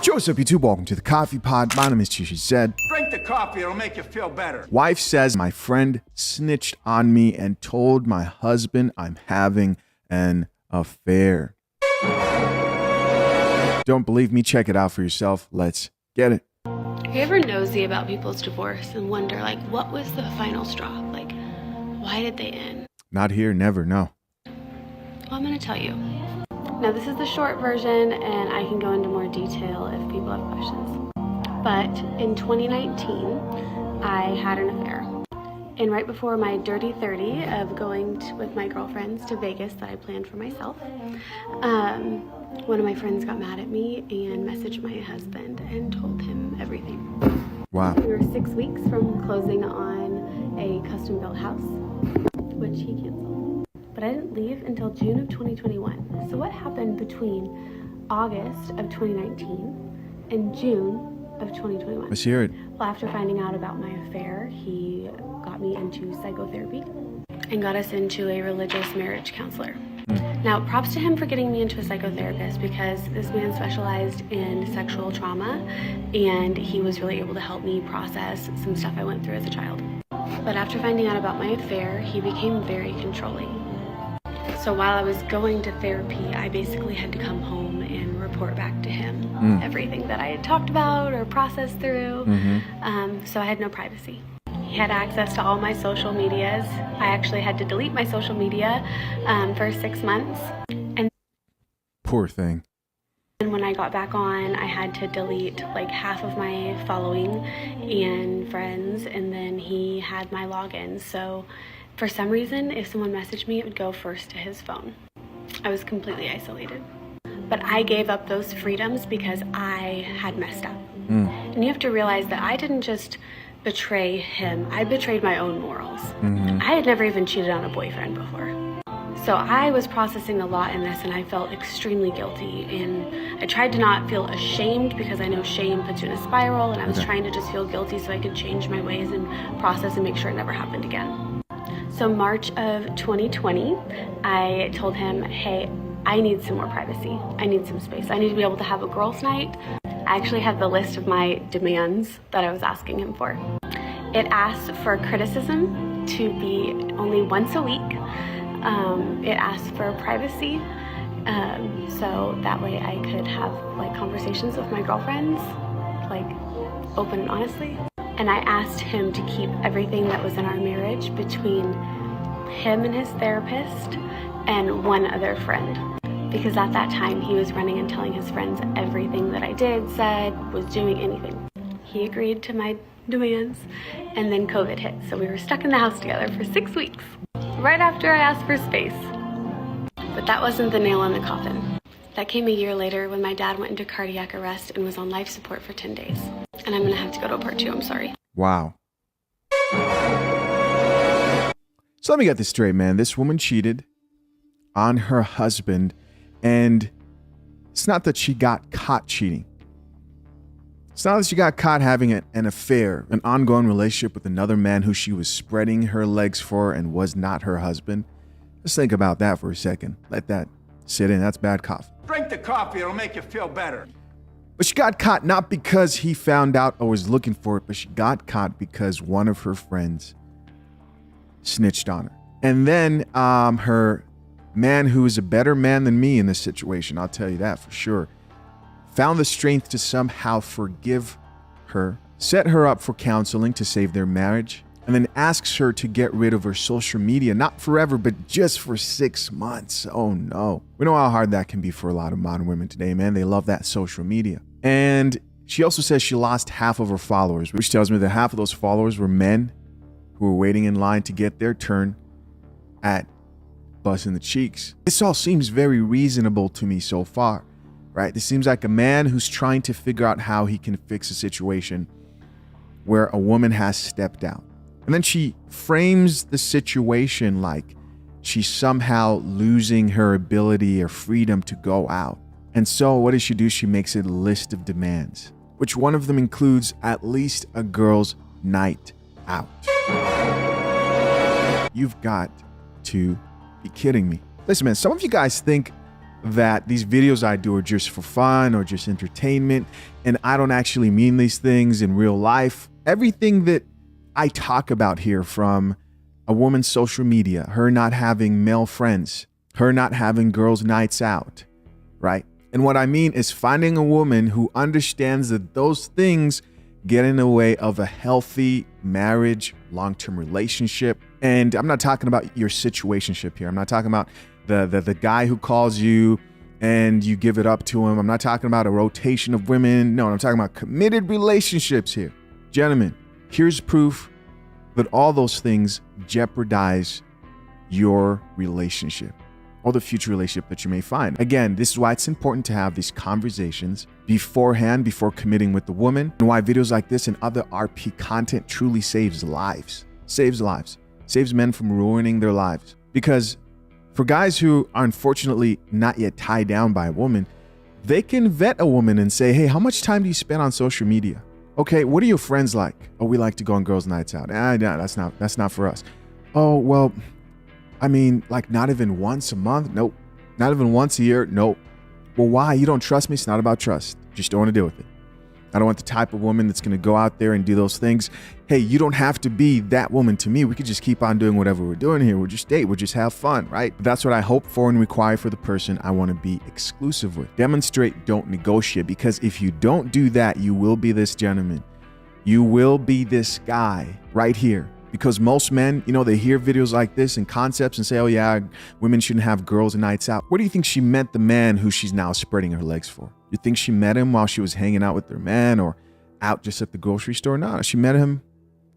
Joseph, YouTube, welcome to the Coffee Pod. My name is She Said. Drink the coffee, it'll make you feel better. Wife says my friend snitched on me and told my husband I'm having an affair. Don't believe me? Check it out for yourself. Let's get it. Are you ever nosy about people's divorce and wonder, like, what was the final straw? Like, why did they end? Not here, never, no. Well, I'm going to tell you. Now, this is the short version, and I can go into more detail if people have questions. But in 2019, I had an affair. And right before my dirty 30 of going with my girlfriends to Vegas that I planned for myself, one of my friends got mad at me and messaged my husband and told him everything. Wow. We were 6 weeks from closing on a custom-built house, which he canceled. But I didn't leave until June of 2021. So what happened between August of 2019 and June of 2021? Let's hear it. Well, after finding out about my affair, he got me into psychotherapy and got us into a religious marriage counselor. Now, props to him for getting me into a psychotherapist, because this man specialized in sexual trauma and he was really able to help me process some stuff I went through as a child. But after finding out about my affair, he became very controlling. So while I was going to therapy, I basically had to come home and report back to him everything that I had talked about or processed through. So I had no privacy. He had access to all my social medias. I actually had to delete my social media for 6 months. And Poor thing. And when I got back on, I had to delete like half of my following and friends, and then he had my logins. So for some reason, if someone messaged me, it would go first to his phone. I was completely isolated. But I gave up those freedoms because I had messed up. And you have to realize that I didn't just betray him, I betrayed my own morals. I had never even cheated on a boyfriend before. So I was processing a lot in this, and I felt extremely guilty. And I tried to not feel ashamed, because I know shame puts you in a spiral, and I was trying to just feel guilty so I could change my ways and process and make sure it never happened again. So March of 2020, I told him, hey, I need some more privacy. I need some space. I need to be able to have a girls' night. I actually have the list of my demands that I was asking him for. It asked for criticism to be only once a week. It asked for privacy, so that way I could have like conversations with my girlfriends, like open and honestly. And I asked him to keep everything that was in our marriage between him and his therapist and one other friend. Because at that time, he was running and telling his friends everything that I did, said, was doing, anything. He agreed to my demands, and then COVID hit. So we were stuck in the house together for 6 weeks, right after I asked for space. But that wasn't the nail in the coffin. That came a year later when my dad went into cardiac arrest and was on life support for 10 days. And I'm gonna have to go to a part 2, I'm sorry. Wow. So let me get this straight, man. This woman cheated on her husband, and it's not that she got caught cheating. It's not that she got caught having an affair, an ongoing relationship with another man who she was spreading her legs for and was not her husband. Just think about that for a second. Let that sit in. That's bad coffee. Drink the coffee, it'll make you feel better. But she got caught not because he found out or was looking for it, but she got caught because one of her friends snitched on her. And then her man, who is a better man than me in this situation, I'll tell you that for sure, found the strength to somehow forgive her, set her up for counseling to save their marriage, and then asks her to get rid of her social media, not forever, but just for 6 months. Oh no. We know how hard that can be for a lot of modern women today, man. They love that social media. And she also says she lost half of her followers, which tells me that half of those followers were men who were waiting in line to get their turn at busting the cheeks. This all seems very reasonable to me so far, right? This seems like a man who's trying to figure out how he can fix a situation where a woman has stepped out. And then she frames the situation like she's somehow losing her ability or freedom to go out. And so what does she do? She makes a list of demands, which one of them includes at least a girl's night out. You've got to be kidding me. Listen, man, some of you guys think that these videos I do are just for fun or just entertainment, and I don't actually mean these things in real life. Everything that I talk about here, from a woman's social media, her not having male friends, her not having girls' nights out, right? And what I mean is finding a woman who understands that those things get in the way of a healthy marriage, long-term relationship. And I'm not talking about your situationship here. I'm not talking about the guy who calls you and you give it up to him. I'm not talking about a rotation of women. No, I'm talking about committed relationships here. Gentlemen, here's proof that all those things jeopardize your relationship or the future relationship that you may find. Again, this is why it's important to have these conversations beforehand, before committing with the woman, and why videos like this and other RP content truly saves lives. Saves lives. Saves men from ruining their lives. Because for guys who are unfortunately not yet tied down by a woman, they can vet a woman and say, hey, how much time do you spend on social media? Okay, what are your friends like? Oh, we like to go on girls' nights out. No, that's not for us. Oh, well, I mean, like not even once a month? Nope. Not even once a year? Nope. Well, why? You don't trust me? It's not about trust. Just don't want to deal with it. I don't want the type of woman that's going to go out there and do those things. Hey, you don't have to be that woman to me. We could just keep on doing whatever we're doing here. We'll just date. We'll just have fun, right? That's what I hope for and require for the person I want to be exclusive with. Demonstrate, don't negotiate. Because if you don't do that, you will be this gentleman. You will be this guy right here. Because most men, they hear videos like this and concepts and say, oh yeah, women shouldn't have girls' nights out. What do you think she met the man who she's now spreading her legs for? You think she met him while she was hanging out with her man or out just at the grocery store? No, she met him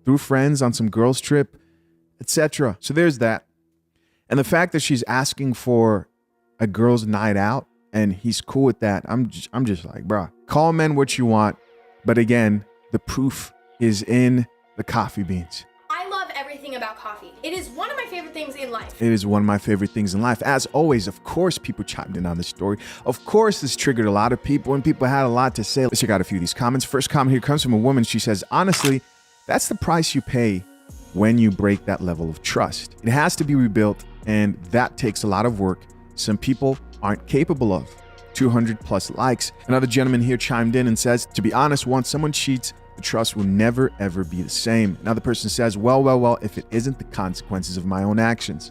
through friends on some girls' trip, etc. So there's that. And the fact that she's asking for a girls' night out and he's cool with that, I'm just like, bruh, call men what you want. But again, the proof is in the coffee beans. I love everything about coffee. It is one of my favorite things in life. It is one of my favorite things in life. As always, of course, people chimed in on this story. Of course, this triggered a lot of people and people had a lot to say. Let's check out a few of these comments. First comment here comes from a woman. She says, honestly, that's the price you pay when you break that level of trust. It has to be rebuilt, and that takes a lot of work some people aren't capable of. 200 plus likes. Another gentleman here chimed in and says, to be honest, once someone cheats, the trust will never, ever be the same. Another person says, well, if it isn't the consequences of my own actions.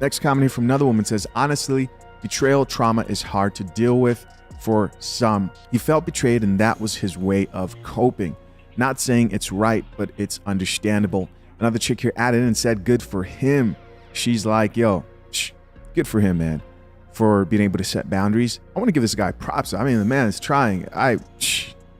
Next comment here from another woman says, honestly, betrayal trauma is hard to deal with for some. He felt betrayed and that was his way of coping. Not saying it's right, but it's understandable. Another chick here added in and said, good for him. She's like, yo, good for him, man, for being able to set boundaries. I want to give this guy props. I mean, the man is trying.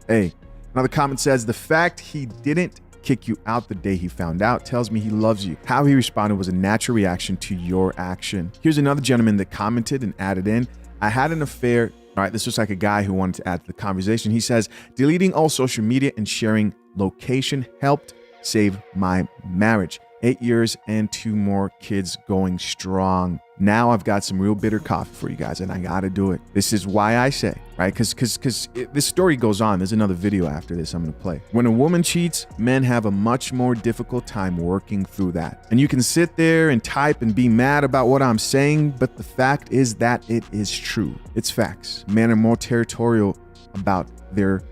Hey, another comment says, the fact he didn't kick you out the day he found out tells me he loves you. How he responded was a natural reaction to your action. Here's another gentleman that commented and added in, I had an affair. All right, this was like a guy who wanted to add to the conversation. He says, deleting all social media and sharing location helped save my marriage. 8 years and 2 more kids going strong. Now I've got some real bitter coffee for you guys and I gotta do it. This is why I say, right? Because this story goes on. There's another video after this I'm gonna play. When a woman cheats, men have a much more difficult time working through that. And you can sit there and type and be mad about what I'm saying, but the fact is that it is true. It's facts. Men are more territorial about their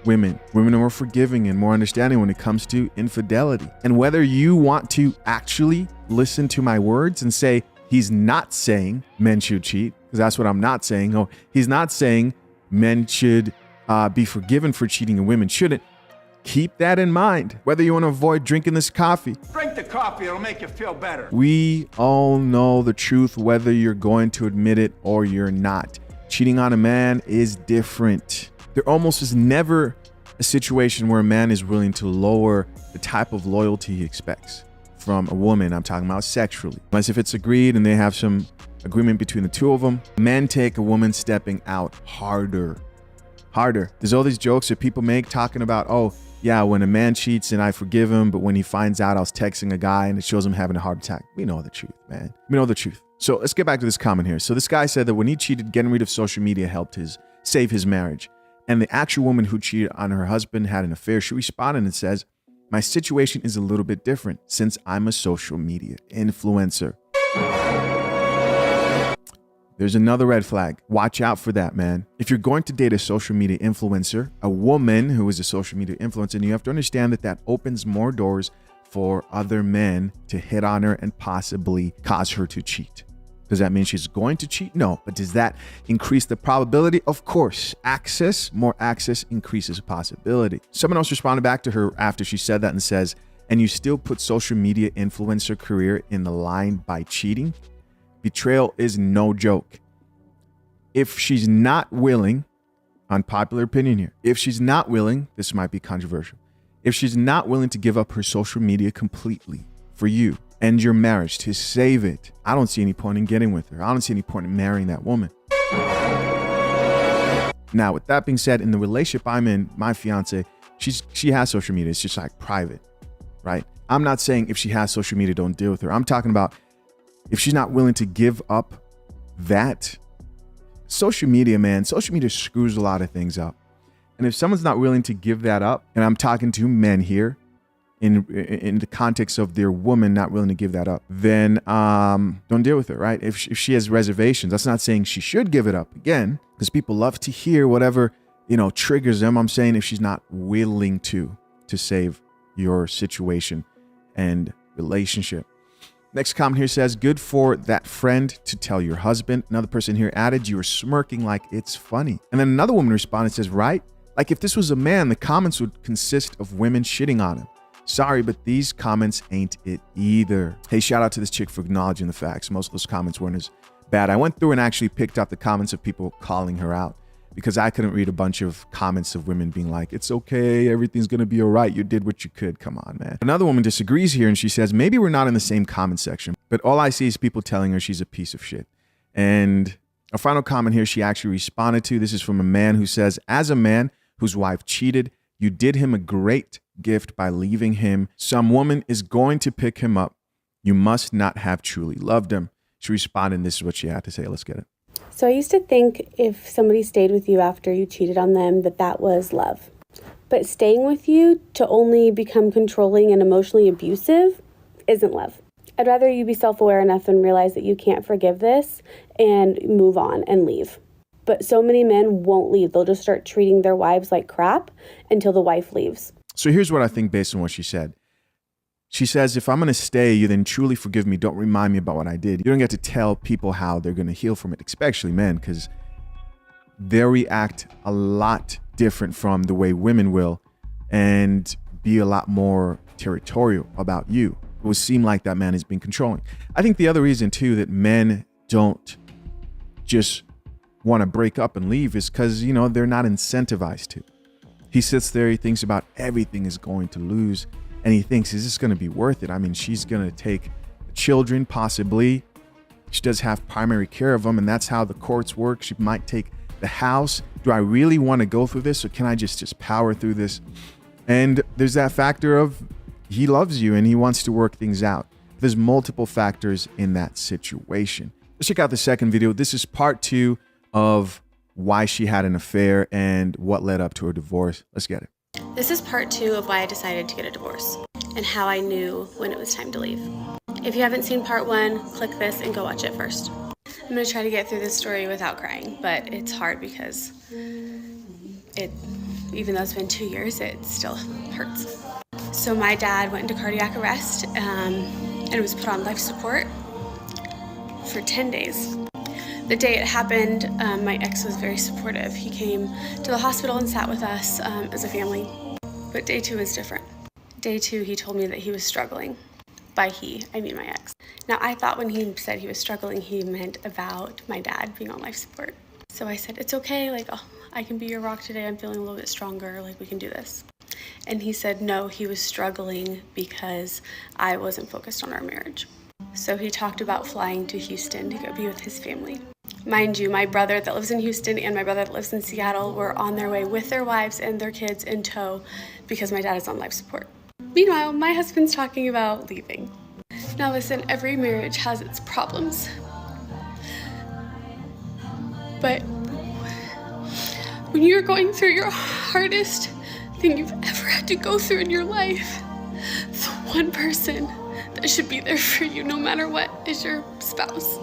women. Women are more forgiving and more understanding when it comes to infidelity. And whether you want to actually listen to my words and say, he's not saying men should cheat, because that's what I'm not saying. Oh, he's not saying men should be forgiven for cheating and women shouldn't. Keep that in mind. Whether you want to avoid drinking this coffee. Drink the coffee, it'll make you feel better. We all know the truth, whether you're going to admit it or you're not. Cheating on a man is different. There almost is never a situation where a man is willing to lower the type of loyalty he expects from a woman. I'm talking about sexually. Unless if it's agreed and they have some agreement between the two of them, men take a woman stepping out harder. There's all these jokes that people make talking about, oh, yeah, when a man cheats and I forgive him, but when he finds out I was texting a guy and it shows him having a heart attack. We know the truth, man. We know the truth. So let's get back to this comment here. So this guy said that when he cheated, getting rid of social media helped save his marriage. And the actual woman who cheated on her husband had an affair. She responded and says, my situation is a little bit different since I'm a social media influencer. There's another red flag. Watch out for that, man. If you're going to date a social media influencer, a woman who is a social media influencer, and you have to understand that that opens more doors for other men to hit on her and possibly cause her to cheat. Does that mean she's going to cheat? No. But does that increase the probability? Of course. More access increases possibility. Someone else responded back to her after she said that and says, and you still put social media influencer career in the line by cheating? Betrayal is no joke. If she's not willing, unpopular opinion here, if she's not willing, this might be controversial. If she's not willing to give up her social media completely for you and your marriage to save it, I don't see any point in getting with her. I don't see any point in marrying that woman. Now, with that being said, in the relationship I'm in, my fiance, she has social media. It's just like private, right? I'm not saying if she has social media, don't deal with her. I'm talking about if she's not willing to give up that. Social media, man, social media screws a lot of things up. And if someone's not willing to give that up, and I'm talking to men here in the context of their woman not willing to give that up, then don't deal with her, right? If she has reservations, that's not saying she should give it up, again, because people love to hear whatever, triggers them. I'm saying if she's not willing to save your situation and relationship. Next comment here says, good for that friend to tell your husband. Another person here added, you were smirking like it's funny. And then another woman responded, says, right? Like if this was a man, the comments would consist of women shitting on him. Sorry, but these comments ain't it either. Hey, shout out to this chick for acknowledging the facts. Most of those comments weren't as bad. I went through and actually picked out the comments of people calling her out because I couldn't read a bunch of comments of women being like, it's okay, everything's gonna be all right. You did what you could. Come on, man. Another woman disagrees here and she says, maybe we're not in the same comment section, but all I see is people telling her she's a piece of shit. And a final comment here she actually responded to. This is from a man who says, as a man whose wife cheated, you did him a great gift by leaving him. Some woman is going to pick him up. You must not have truly loved him. She responded, and this is what she had to say. Let's get it. So I used to think if somebody stayed with you after you cheated on them, that was love. But staying with you to only become controlling and emotionally abusive isn't love. I'd rather you be self-aware enough and realize that you can't forgive this and move on and leave. But so many men won't leave. They'll just start treating their wives like crap until the wife leaves. So here's what I think based on what she said. She says, if I'm going to stay, you then truly forgive me. Don't remind me about what I did. You don't get to tell people how they're going to heal from it, especially men, because they react a lot different from the way women will and be a lot more territorial about you. It would seem like that man has been controlling. I think the other reason, too, that men don't just want to break up and leave is because, they're not incentivized to. He sits there, he thinks about everything is going to lose. And he thinks, is this going to be worth it? I mean, she's going to take the children, possibly. She does have primary care of them, and that's how the courts work. She might take the house. Do I really want to go through this, or can I just power through this? And there's that factor of he loves you and he wants to work things out. There's multiple factors in that situation. Let's check out the second video. This is part 2 of why she had an affair and what led up to her divorce. Let's get it. This is part 2 of why I decided to get a divorce and how I knew when it was time to leave. If you haven't seen part 1, click this and go watch it first. I'm going to try to get through this story without crying, but it's hard because even though it's been 2 years, it still hurts. So my dad went into cardiac arrest and was put on life support for 10 days. The day it happened, my ex was very supportive. He came to the hospital and sat with us as a family. But day 2 was different. Day 2, he told me that he was struggling. By he, I mean my ex. Now, I thought when he said he was struggling, he meant about my dad being on life support. So I said, it's okay, I can be your rock today. I'm feeling a little bit stronger, we can do this. And he said, no, he was struggling because I wasn't focused on our marriage. So he talked about flying to Houston to go be with his family. Mind you, my brother that lives in Houston and my brother that lives in Seattle were on their way with their wives and their kids in tow because my dad is on life support. Meanwhile, my husband's talking about leaving. Now listen, every marriage has its problems. But when you're going through your hardest thing you've ever had to go through in your life, the one person that should be there for you no matter what is your spouse.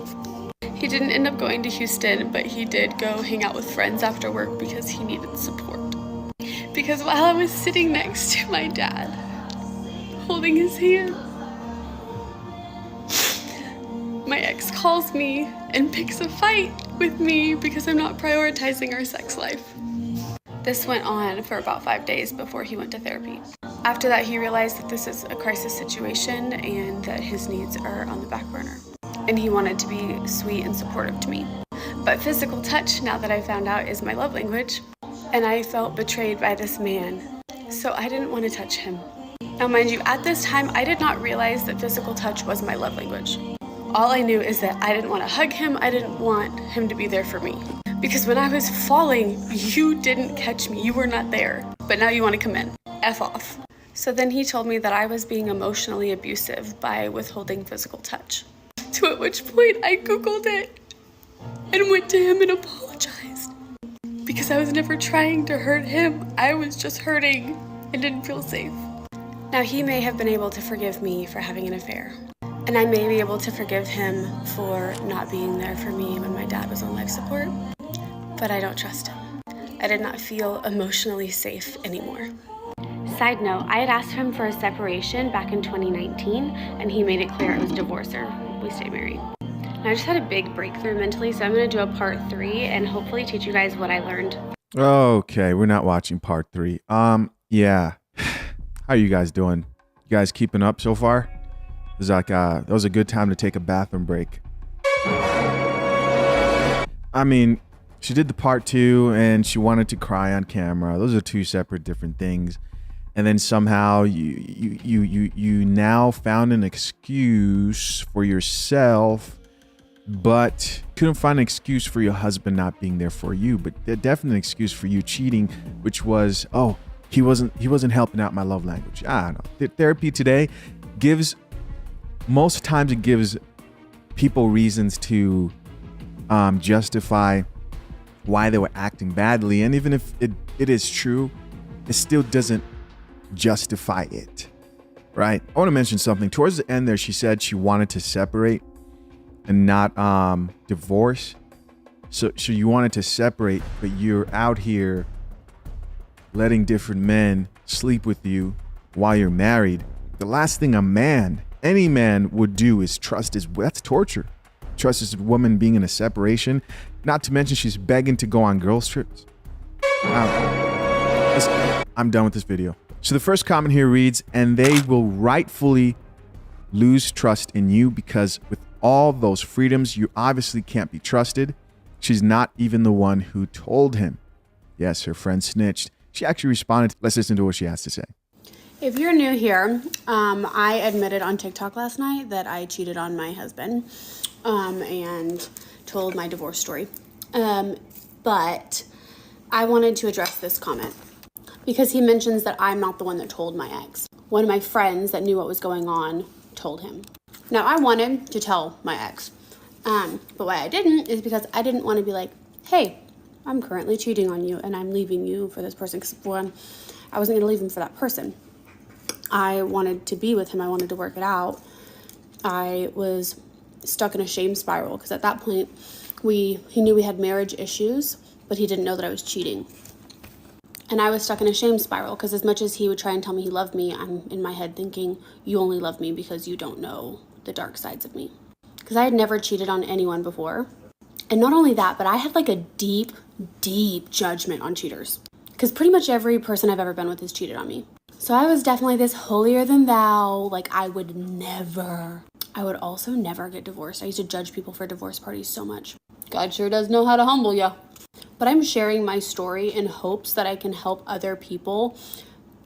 He didn't end up going to Houston, but he did go hang out with friends after work because he needed support. Because while I was sitting next to my dad, holding his hand, my ex calls me and picks a fight with me because I'm not prioritizing our sex life. This went on for about 5 days before he went to therapy. After that, he realized that this is a crisis situation and that his needs are on the back burner. And he wanted to be sweet and supportive to me. But physical touch, now that I found out, is my love language. And I felt betrayed by this man, so I didn't want to touch him. Now, mind you, at this time, I did not realize that physical touch was my love language. All I knew is that I didn't want to hug him. I didn't want him to be there for me. Because when I was falling, you didn't catch me. You were not there. But now you want to come in. F off. So then he told me that I was being emotionally abusive by withholding physical touch. To at which point I Googled it and went to him and apologized. Because I was never trying to hurt him. I was just hurting and didn't feel safe. Now, he may have been able to forgive me for having an affair. And I may be able to forgive him for not being there for me when my dad was on life support. But I don't trust him. I did not feel emotionally safe anymore. Side note, I had asked him for a separation back in 2019, and he made it clear it was divorce or we stay married. Now, I just had a big breakthrough mentally, so I'm going to do a part 3 and hopefully teach you guys what I learned. Okay, we're not watching part 3. Yeah. How are you guys doing? You guys keeping up so far? It was like that was a good time to take a bathroom break. I mean, she did the part 2 and she wanted to cry on camera. Those are 2 separate different things. And then somehow you now found an excuse for yourself, but couldn't find an excuse for your husband not being there for you. But definitely an excuse for you cheating, which was, oh, he wasn't helping out my love language. I don't know. The therapy today gives, most times it gives people reasons to justify why they were acting badly. And even if it is true, it still doesn't justify it, right? I want to mention something. Towards the end there, she said she wanted to separate and not divorce. So you wanted to separate, but you're out here letting different men sleep with you while you're married. The last thing any man would do is trust that's torture. Trust this woman being in a separation. Not to mention she's begging to go on girls trips. I'm done with this video. So the first comment here reads, and they will rightfully lose trust in you because with all those freedoms, you obviously can't be trusted. She's not even the one who told him. Yes, her friend snitched. She actually responded. Let's listen to what she has to say. If you're new here, I admitted on TikTok last night that I cheated on my husband and told my divorce story. But I wanted to address this comment because he mentions that I'm not the one that told my ex. One of my friends that knew what was going on told him. Now, I wanted to tell my ex, but why I didn't is because I didn't want to be like, hey, I'm currently cheating on you and I'm leaving you for this person. Because one, I wasn't going to leave him for that person. I wanted to be with him. I wanted to work it out. I was stuck in a shame spiral because at that point, he knew we had marriage issues, but he didn't know that I was cheating. And I was stuck in a shame spiral because as much as he would try and tell me he loved me, I'm in my head thinking, you only love me because you don't know the dark sides of me. Because I had never cheated on anyone before. And not only that, but I had like a deep, deep judgment on cheaters. Because pretty much every person I've ever been with has cheated on me. So I was definitely this holier than thou, like I would also never get divorced. I used to judge people for divorce parties so much. God sure does know how to humble ya. But I'm sharing my story in hopes that I can help other people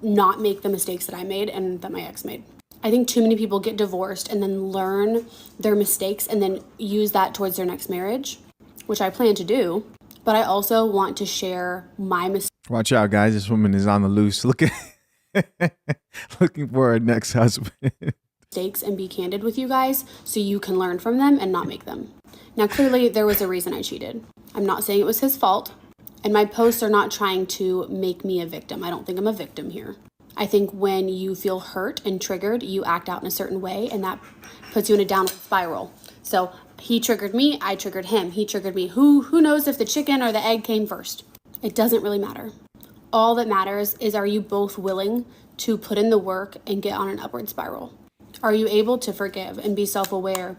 not make the mistakes that I made and that my ex made. I think too many people get divorced and then learn their mistakes and then use that towards their next marriage, which I plan to do. But I also want to share my mistakes. Watch out, guys. This woman is on the loose. Looking for her next husband. And be candid with you guys so you can learn from them and not make them. Now, clearly, there was a reason I cheated. I'm not saying it was his fault. And my posts are not trying to make me a victim. I don't think I'm a victim here. I think when you feel hurt and triggered, you act out in a certain way, and that puts you in a downward spiral. So He triggered me, I triggered him. He triggered me. Who knows if the chicken or the egg came first? It doesn't really matter. All that matters is, are you both willing to put in the work and get on an upward spiral? Are you able to forgive and be self-aware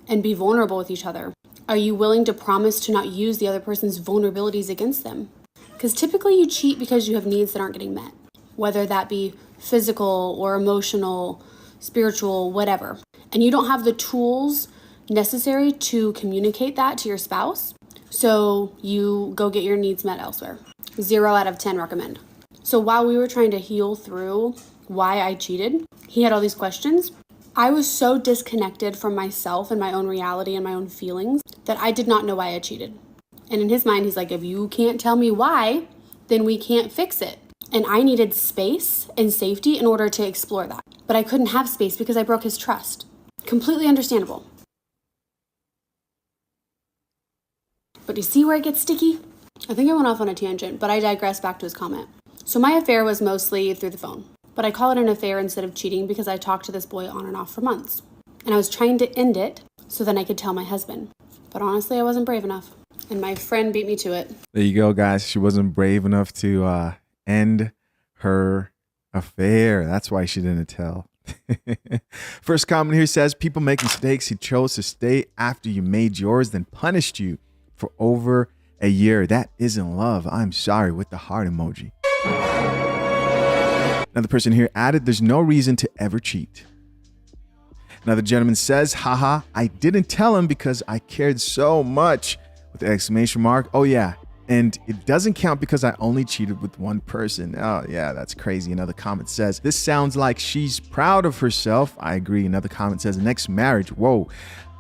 and be vulnerable with each other? Are you willing to promise to not use the other person's vulnerabilities against them? Because typically you cheat because you have needs that aren't getting met, whether that be physical or emotional, spiritual, whatever. And you don't have the tools necessary to communicate that to your spouse, so you go get your needs met elsewhere. 0 out of 10 recommend. So while we were trying to heal through why I cheated, he had all these questions. I was so disconnected from myself and my own reality and my own feelings that I did not know why I cheated. And in his mind, he's like, if you can't tell me why, then we can't fix it. And I needed space and safety in order to explore that. But I couldn't have space because I broke his trust. Completely understandable. But do you see where it gets sticky? I think I went off on a tangent, but I digress back to his comment. So my affair was mostly through the phone. But I call it an affair instead of cheating because I talked to this boy on and off for months. And I was trying to end it so then I could tell my husband. But honestly, I wasn't brave enough. And my friend beat me to it. There you go, guys. She wasn't brave enough to end her affair. That's why she didn't tell. First comment here says, people make mistakes. He chose to stay after you made yours, then punished you for over a year. That isn't love. I'm sorry, with the heart emoji. Another person here added, there's no reason to ever cheat. Another gentleman says, haha, I didn't tell him because I cared so much, with the exclamation mark. Oh yeah, and it doesn't count because I only cheated with one person. Oh yeah, that's crazy. Another comment says, this sounds like she's proud of herself. I agree. Another comment says, next marriage. Whoa,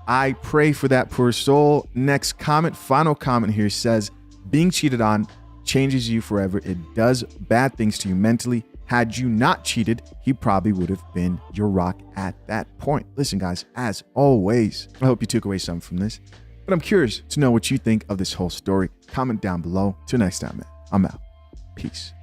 I pray for that poor soul. Next comment, final comment here says, being cheated on changes you forever. It does bad things to you mentally. Had you not cheated, he probably would have been your rock at that point. Listen, guys, as always, I hope you took away something from this, but I'm curious to know what you think of this whole story. Comment down below. Till next time, man. I'm out. Peace.